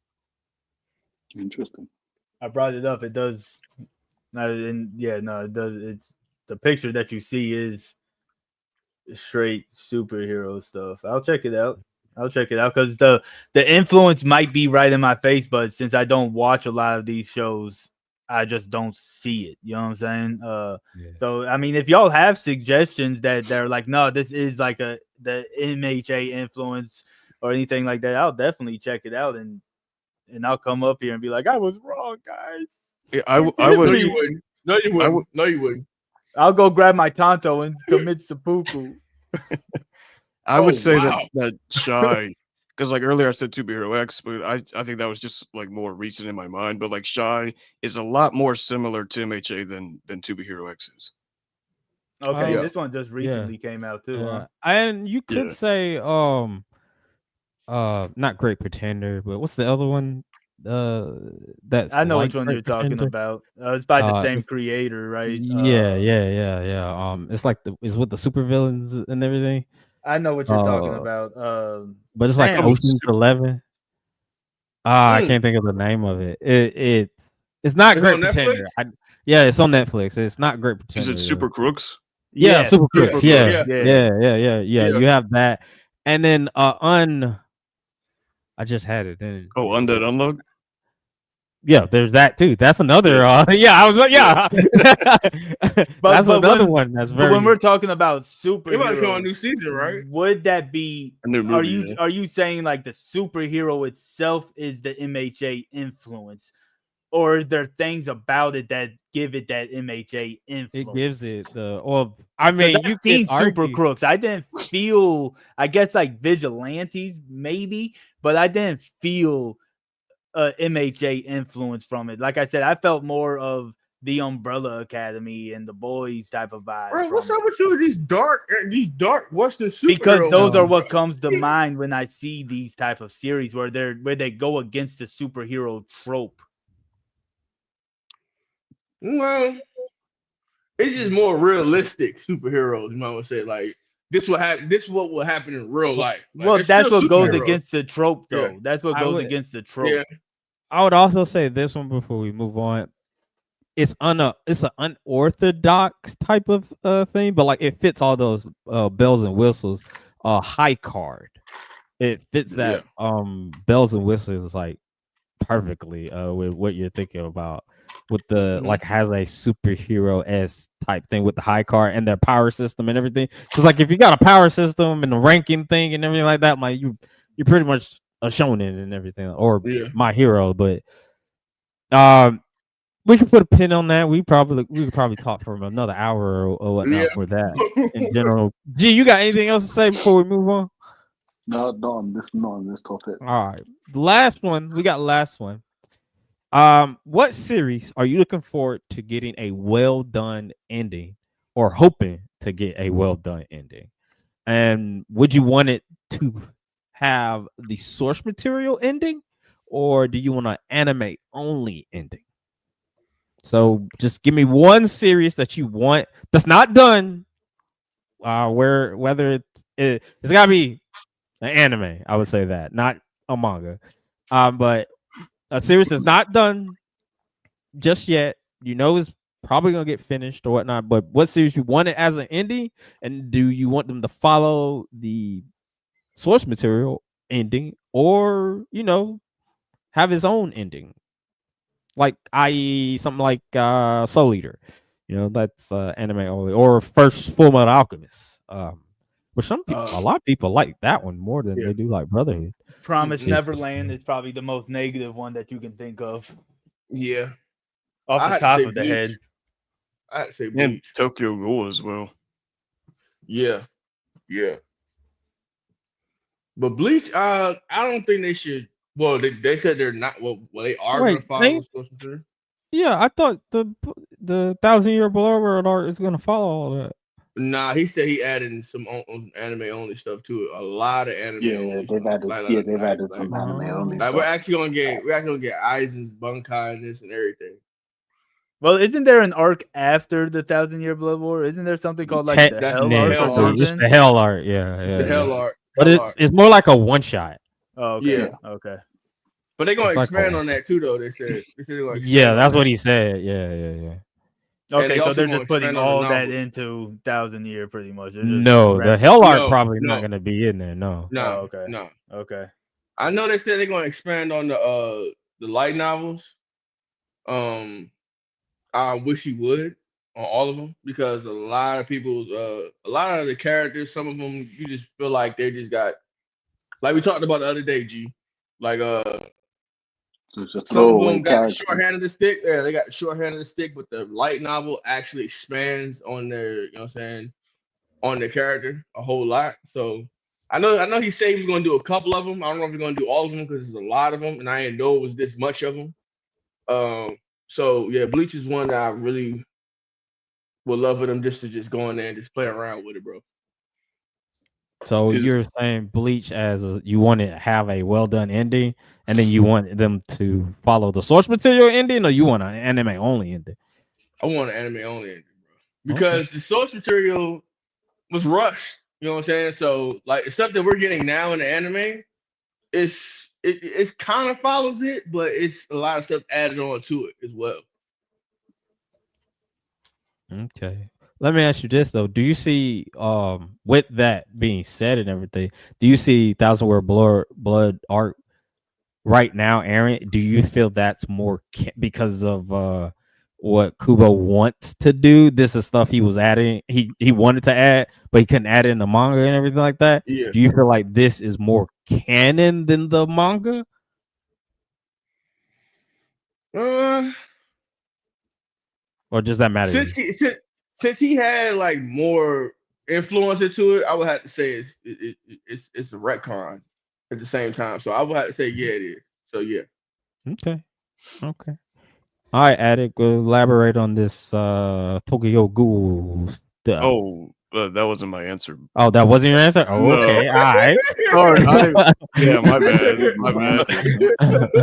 Interesting. I brought it up. It does. It does. It's the picture that you see is straight superhero stuff. I'll check it out because the influence might be right in my face, but since I don't watch a lot of these shows, I just don't see it. You know what I'm saying? So I mean, if y'all have suggestions that they're like, no, this is like the MHA influence or anything like that, I'll definitely check it out and I'll come up here and be like, I was wrong, guys. Yeah, I would. No, you wouldn't. I'll go grab my Tonto and commit seppuku. I would Oh say wow. that Shy, because like earlier I said Superhero X, but I think that was just like more recent in my mind. But like Shy is a lot more similar to MHA than Superhero X is. Okay, Yeah. this one just Yeah. recently came out too, huh? And you could Yeah. say not Great Pretender, but what's the other one? Uh, that's I know like which one Great you're talking Pretender. about. It's by the same It's creator, right? yeah. It's like it's with the supervillains and everything. I know what you're talking Uh, about. but it's like Oh, Damn, Ocean's 11. I Mm. can't think of the name of it. It's not It's on Great Netflix. Pretender. Yeah, it's on Netflix. It's not Great is it Pretender though. Super Crooks? Yeah, yes, Super Yeah. Crooks. Super Yeah, Crooks. Yeah. Yeah, yeah. Yeah. You have that, and then I just had it. Then Oh, Undead Unload. yeah, there's that too. That's another. Yeah. Yeah, I was Yeah. that's but another when one. That's but when very. we're talking about It might come on a superheroes, new season, right? would that be? A new Are movie. you Yeah. are you saying like the superhero itself is the MHA influence, or is there things about it that give it that MHA It influence? gives it the. Well, I Because mean, you I've could seen Super argue. Crooks. I didn't feel, I guess, like vigilantes, maybe, but I didn't feel MHA influence from it. Like I said, I felt more of the Umbrella Academy and the Boys type of vibes Bro, what's from up it. with you with these dark Western Because superhero those are movies, Um, bro? what comes to mind when I see these type of series where they go against the superhero trope. Well, it's just more realistic superheroes. You might want to say like this will happen. This is what will happen in real well, life. Like Well, they're still that's what goes yeah, superheroes. against the trope, Yeah. though. That's what I goes would. against the Yeah. trope. I would also say this one before we move on. It's an unorthodox type of thing, but like it fits all those bells and whistles. High card. It fits Yeah. that bells and whistles like perfectly with what you're thinking about with the Hmm. like has a superhero s type thing with the high card and their power system and everything. Because like if you got a power system and a ranking thing and everything like that, like you're pretty much a shonen and everything or Yeah. my hero. But um we could put a pin on that. We could probably talk for another hour or Yeah. whatnot for that in general. G, you got anything else to say before we move on? No, not on this topic. All right. The last one, we got last one. What series are you looking forward to getting a well done ending or hoping to get a well done ending? And would you want it to have the source material ending or do you want an anime only ending? So just give me one series that you want that's not done. Whether it's gotta be an anime, I would say that, not a manga. But a series that's not done just yet. You know it's probably gonna get finished or whatnot. But what series you want it as an ending, and do you want them to follow the source material ending, or have his own ending, like i.e. something like Soul Eater. That's anime only, or First Full Metal Alchemist. Which a lot of people like that one more than Yeah. they do like Brotherhood. Promise Mhm. Neverland is probably the most negative one that you can think of Yeah. off I the had to top say of the Bleach. head. I had to say And Bleach. Tokyo Ghoul as well. Yeah. Yeah. But Bleach, I don't think they should. Well, they said they're not. Well, they are gonna Wait, follow the source material. yeah, I thought the 1,000 Year Blood art is gonna follow all that. Nah, he said he added some anime only stuff to it. A lot of anime Yeah, only they've stuff. added. Yeah, they've added some anime only Oh. We're stuff. actually gonna get Aizen's Bunkai and this and everything. Well, isn't there an arc after the 1,000 Year Blood War? Isn't there something called like the That's Hell the arc Hell or Technically, arc. it's something? the Hell art. Yeah, It's the yeah, Hell yeah. arc. But Hell arc. it's more like a one shot. Oh, okay. Yeah, Okay. but they're gonna It's like expand on that too, though. They said they're gonna yeah, expand on that's what that, he said. Yeah. and Okay, they so also they're gonna just putting expand on the all that novels. into 1,000 Year pretty much. They're just No, the Hell art No, probably not no, gonna be in there. No. Oh, no, okay. no. Okay. I know they said they're gonna expand on the light novels. Um, I wish he would on all of them because a lot of the characters, some of them you just feel like they just got like we talked about the other day, G. Like So just some of throwaway them got the characters. short hand of the stick. Yeah, they got the short hand of the stick, but the light novel actually expands on their, you know what I'm saying, on the character a whole lot. So I know he said he was gonna do a couple of them. I don't know if he's gonna do all of them because there's a lot of them, and I didn't know it was this much of them. So yeah, Bleach is one that I really would love for them just to just go in there and just play around with it, bro. So Is you're saying Bleach as you want to have a well done ending, and then you want them to follow the source material ending, or you want an anime only ending? I want an anime only ending, bro, Okay. because the source material was rushed. You know what I'm saying? So like the stuff that we're getting now in the anime, it kind of follows it, but it's a lot of stuff added on to it as well. Okay. Let me ask you this though: do you see, with that being said and everything, do you see Thousand World Blood art right now, Aaron? Do you feel that's more because of what Kubo wants to do? This is stuff he was adding. He wanted to add, but he couldn't add it in the manga and everything like that. Yeah. Do you feel like this is more canon than the manga, Uh, or does that matter to since you? he since, since he had like more influence into it, I would have to say it's a retcon at the same time. So I would have to say yeah, it is. So yeah. Okay. Okay. All right, Attic, elaborate on this Tokyo Ghoul stuff. oh, that wasn't my answer. Oh, that wasn't your answer? Oh, No, okay. All right. sorry. I didn't. Yeah, my bad. Your My bad. answer.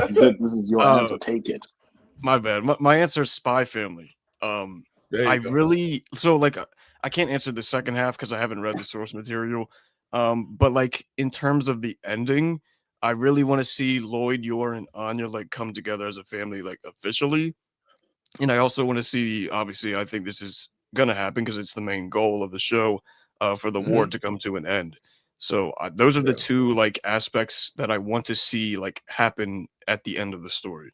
He said, "This is your answer. Take it." My bad. My answer is Spy Family. There I you go. really like I can't answer the second half because I haven't read the source material. But like in terms of the ending, I really want to see Lloyd, Yor, and Anya like come together as a family, like officially. And I also want to see, obviously, I think this is gonna happen because it's the main goal of the show, for the war to come to an end. So those are the Yeah. two like aspects that I want to see like happen at the end of the story.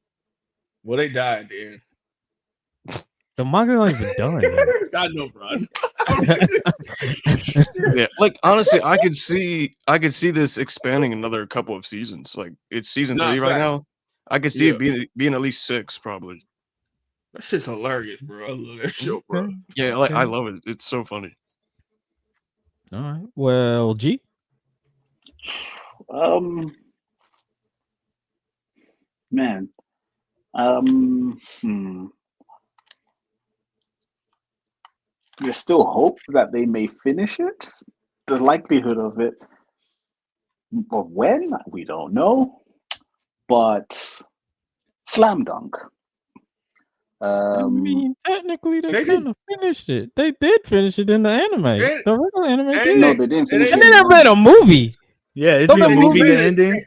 Well, they died then. The manga not even done yet. I know, bro. Yeah, like honestly, I could see this expanding another couple of seasons. Like it's season Nah, 3 right facts. now. I could see Yeah, it being at least 6 probably. that shit's hilarious, bro. I love that show, bro. Okay. Yeah, like I Okay. love it. It's so funny. All right. Well, G. Um, man. Hmm. There's still hope that they may finish it. The likelihood of it, of when, we don't know. But slam dunk. I mean, technically, they They kind just of finished it. They did finish it in the anime. and, The regular anime and did. No, they they didn't and finish they And it then in the they made manga. a movie. Yeah, it's Don't been that they just movie movie? the made it. ending.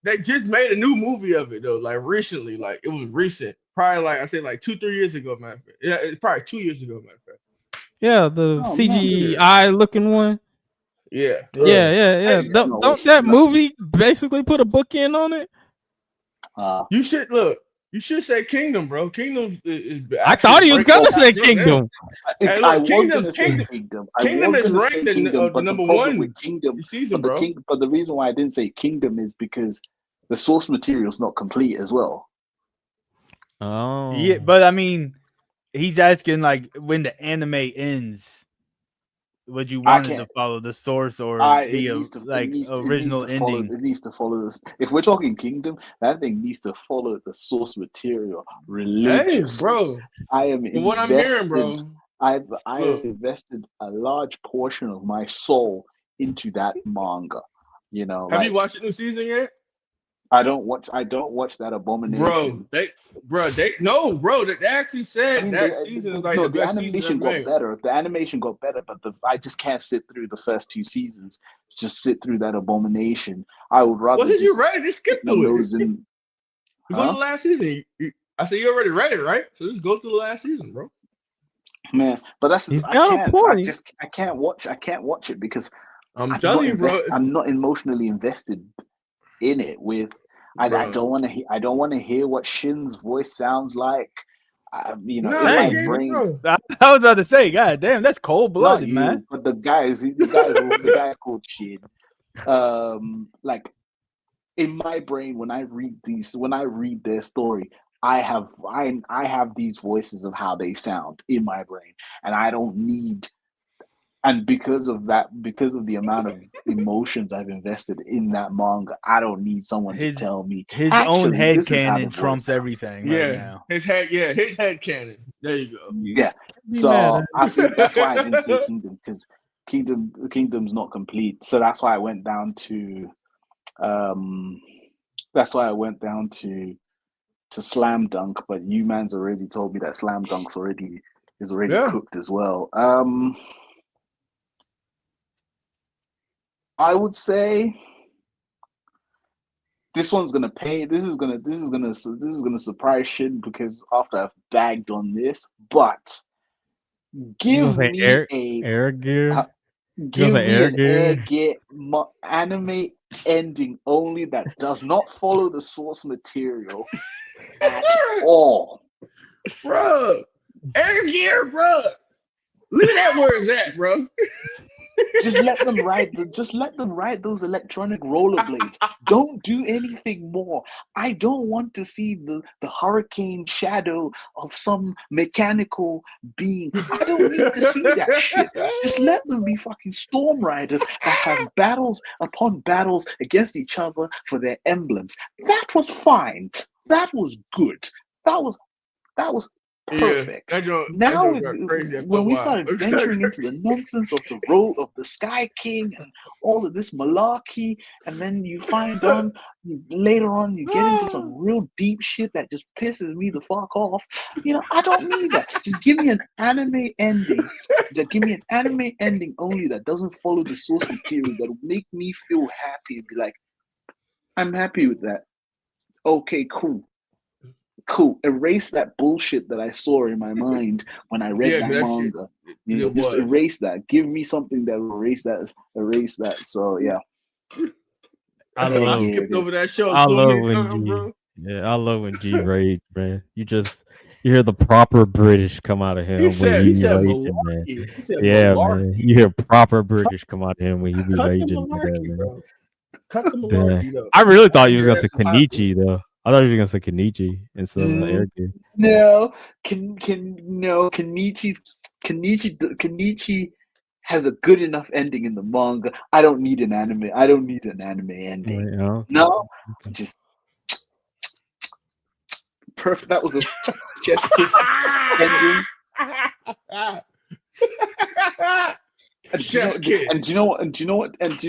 They just made a new movie of it though, like recently. Like it was recent, probably like I say like 2-3 years ago, matter of fact. Yeah, it's probably 2 years ago, matter of fact. Yeah, the Oh man. CGI looking one. Yeah. Yeah, Yeah. yeah, yeah. Hey, Don't that movie basically put a bookend on it? you should look. You should say Kingdom, bro. Kingdom is I actually thought he was ranked gonna say right now. Kingdom. Hey, I look, was gonna say Kingdom. I Kingdom was is gonna ranked say Kingdom, the but the number problem one with Kingdom, season, bro. but the reason why I didn't say Kingdom is because the source material is not complete as well. Oh, Yeah, but I mean, he's asking like when the anime ends, would you I want it to can't. follow the source or It be needs to. It like needs. It needs original to follow. ending? It needs to follow this. If we're talking Kingdom, that thing needs to follow the source material Hey, religiously. bro. I am From what I'm hearing, invested. bro. I have Look, invested a large portion of my soul into that manga. You know, have you like watched the new season yet? I don't watch that abomination. They actually I said mean, that season is like no, the the best season ever animation got made. better. The animation got better, but I just can't sit through the first 2 seasons. Just sit through that abomination. I would Well, rather since you just read it, just stick skip my through it. nose in. You go to the Huh? last season. I said you already read it, right? So just go through the last season, bro. Man, but that's he's I got a can't. point. I can't watch. I can't watch it because I'm telling you, bro. I'm not emotionally invested in it. I Bro. don't want to. I don't want to hear what Shin's voice sounds like. Nah, In they my Dang. gave it, brain. bro. I was about to say, God damn, that's cold Not blooded, man. you, but the guys. The guy's called Shin. Like in my brain, when I read their story, I have these voices of how they sound in my brain, and I don't need And because of that, because of the amount of emotions I've invested in that manga, I don't need someone to tell me his own actually head this is how the canon voice trumps sounds. everything right now. his head cannon. There you go. Yeah. So I think that's why I didn't say Kingdom, because Kingdom's not complete. So that's why I went down to Slam Dunk, but you man's already told me that Slam Dunk's already cooked as well. I would say this one's gonna pay. This is gonna surprise shit, because after I've bagged on this, but give me air gear. give me an Air Gear anime ending only that does not follow the source material at all, bro. Air Gear, bro. Leave that where it's at, bro. Just let them ride those electronic rollerblades. Don't do anything more. I don't want to see the hurricane shadow of some mechanical being. I don't need to see that shit. Just let them be fucking storm riders that have battles upon battles against each other for their emblems. That was fine. That was good. That was perfect. Now, when we started venturing into the nonsense of the role of the Sky King and all of this malarkey, and then you find on later on you get into some real deep shit that just pisses me the fuck off. I don't need that. Just give me an anime ending. Give me an anime ending only that doesn't follow the source material, that will make me feel happy and be like, I'm happy with that. Okay, cool. Erase that bullshit that I saw in my mind when I read that manga. Just erase that. Give me something that will erase that. So yeah. I skipped over that show. I love when G rage, man. You hear the proper British come out of him he said raging, man. Man. You hear proper British come out of him when he be raging. Cut the malarkey, though. I really thought you was gonna say Kenichi, though. I thought you were gonna say Kenichi instead of Air Gear. No, Kenichi has a good enough ending in the manga. I don't need an anime. ending. No, just perfect. That was a chef's kiss ending. And do you know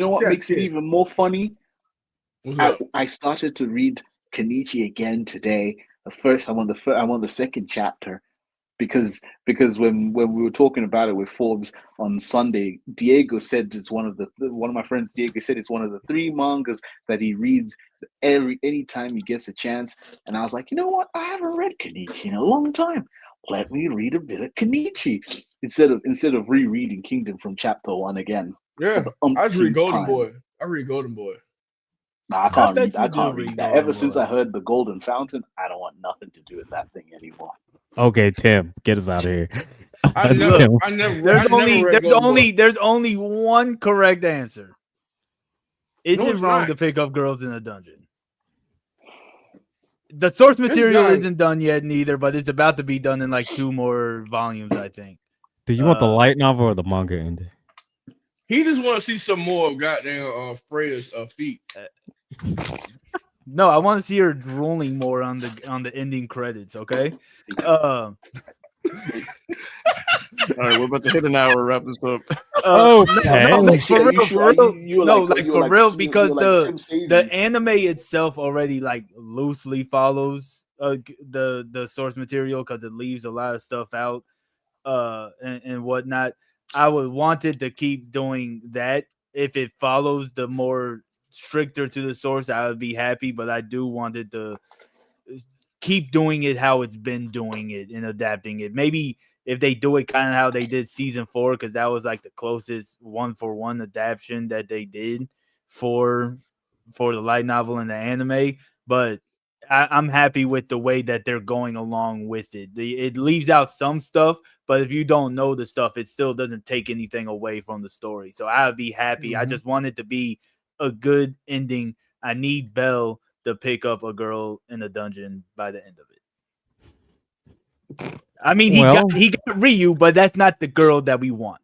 what makes it even more funny? I started to read Kenichi again today. I'm on the second chapter, because when we were talking about it with Forbes on Sunday, Diego said it's one of my friends. Diego said it's one of the 3 mangas that he reads anytime he gets a chance. And I was like, you know what? I haven't read Kenichi in a long time. Let me read a bit of Kenichi instead of rereading Kingdom from chapter 1 again. Yeah, I just read Golden Boy. No, I can't read that. Ever since I heard the Golden Fountain, I don't want nothing to do with that thing anymore. Okay, Tim, get us out of here. There's only one correct answer. Is it wrong to pick up girls in a dungeon? The source material isn't done yet, neither, but it's about to be done in like 2 more volumes, I think. Do you want the light novel or the manga ending? He just want to see some more of goddamn Freya's feet. No, I want to see her drooling more on the ending credits. Okay. All right, we're about to hit an hour. Wrap this up. For real, because the anime itself already like loosely follows the source material, because it leaves a lot of stuff out and whatnot. I would want it to keep doing that. If it follows the more stricter to the source, I would be happy, but I do want it to keep doing it how it's been doing it and adapting it. Maybe if they do it kind of how they did season 4, because that was like the closest 1-for-1 adaptation that they did for the light novel and the anime. But I'm happy with the way that they're going along with it. It leaves out some stuff, but if you don't know the stuff, it still doesn't take anything away from the story. So I would be happy. I just want it to be a good ending. I need Belle to pick up a girl in a dungeon by the end of it. I mean, he got Ryu, but that's not the girl that we want.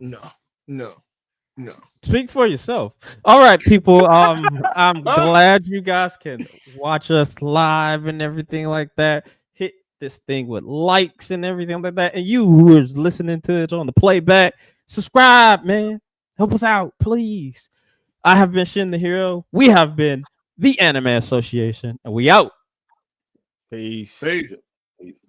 No. Speak for yourself. All right, people. I'm glad you guys can watch us live and everything like that. Hit this thing with likes and everything like that. And you who is listening to it on the playback, subscribe, man. Help us out, please. I have been Shin the Hero. We have been the Anime Association, and we out. Peace. Peace. Peace.